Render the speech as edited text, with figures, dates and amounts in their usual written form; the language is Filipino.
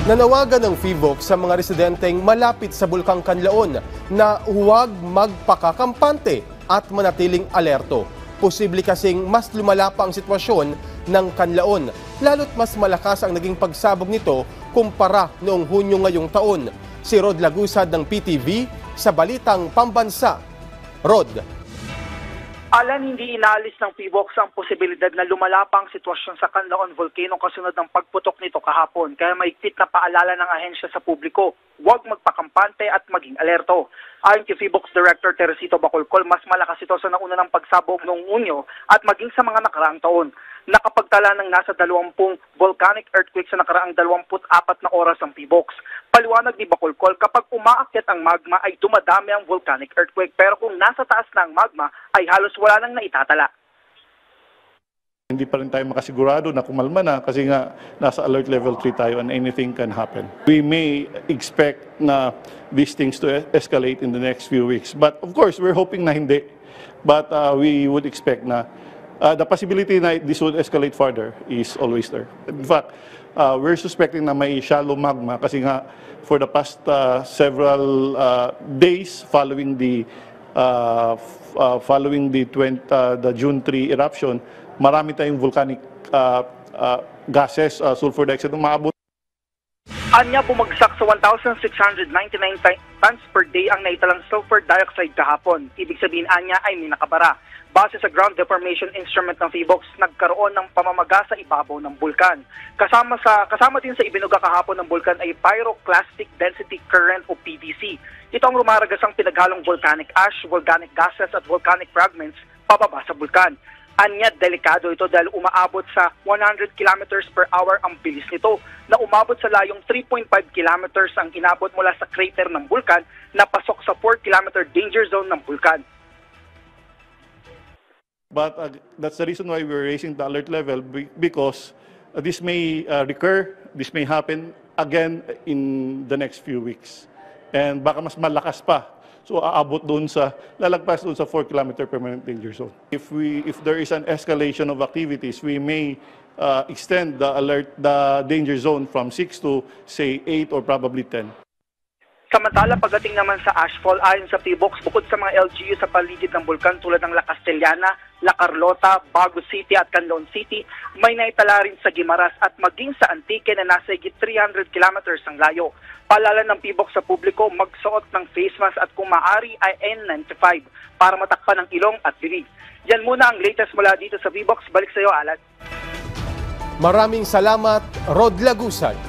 Nanawagan ng FIVOC sa mga residenteng malapit sa Bulkang Kanlaon na huwag magpakakampante at manatiling alerto. Posible kasing mas lumala pa ang sitwasyon ng Kanlaon, lalo't mas malakas ang naging pagsabog nito kumpara noong Hunyo ngayong taon. Si Rod Lagusad ng PTV sa Balitang Pambansa. Rod. Alan, hindi inaalis ng PIVOC ang posibilidad na lumala pa ang sitwasyon sa Canlaon Volcano kasunod ng pagputok nito kahapon. Kaya maigpit na paalala ng ahensya sa publiko, huwag magpakampante at maging alerto. Ayon kay PIVOC Director Teresito Bacolcol, mas malakas ito sa nauna ng pagsabog noong Hunyo at maging sa mga nakaraang taon. Nakapagtala ng nasa 20 volcanic earthquake sa nakaraang 24 na oras ang PIVOC. Paliwanag ni Bacolcol, kapag umaakyat ang magma ay dumadami ang volcanic earthquake, pero kung nasa taas na ang magma ay halos wala nang naitatala. Hindi pa rin tayo makasigurado na kumalma na kasi nga nasa alert level 3 tayo and anything can happen. We may expect na these things to escalate in the next few weeks. But of course, we're hoping na hindi. But we would expect na the possibility na this would escalate further is always there. In fact, we're suspecting na may shallow magma kasi nga for the past several days following the the June 3 eruption, marami tayong volcanic gases, sulfur dioxide umaabot. Anya, bumagsak sa 1,699 tons per day ang naitalang sulfur dioxide kahapon. Ibig sabihin, anya ay may nakabara. Base sa ground deformation instrument ng PIVOC, nagkaroon ng pamamaga sa ibabaw ng bulkan. Kasama din sa ibinuga kahapon ng bulkan ay pyroclastic density current o PDC. Ito ang rumaragasang pinaghalong volcanic ash, volcanic gases at volcanic fragments pababa sa bulkan. Anya, delikado ito dahil umaabot sa 100 kilometers per hour ang bilis nito, na umabot sa layong 3.5 kilometers ang inabot mula sa crater ng bulkan na pasok sa 4 kilometer danger zone ng bulkan. But that's the reason why we're raising the alert level, because this may recur, this may happen again in the next few weeks. And baka mas malakas pa. So aabot doon lalagpas doon sa 4 kilometer permanent danger zone. If there is an escalation of activities, we may extend the danger zone from 6 to say 8 or probably 10. Samantala, pagdating naman sa ashfall, ayon sa PIVOC, bukod sa mga LGU sa paligid ng bulkan tulad ng La Castellana, La Carlota, Bago City at Canlaon City, may naitala rin sa Guimaras at maging sa Antique na nasa higit 300 kilometers ang layo. Paalala ng PIVOC sa publiko, magsuot ng face mask at kung maaari ay N95 para matakpan ang ilong at bibig. Yan muna ang latest mula dito sa PIVOC. Balik sa iyo, Alan. Maraming salamat, Rod Lagusad.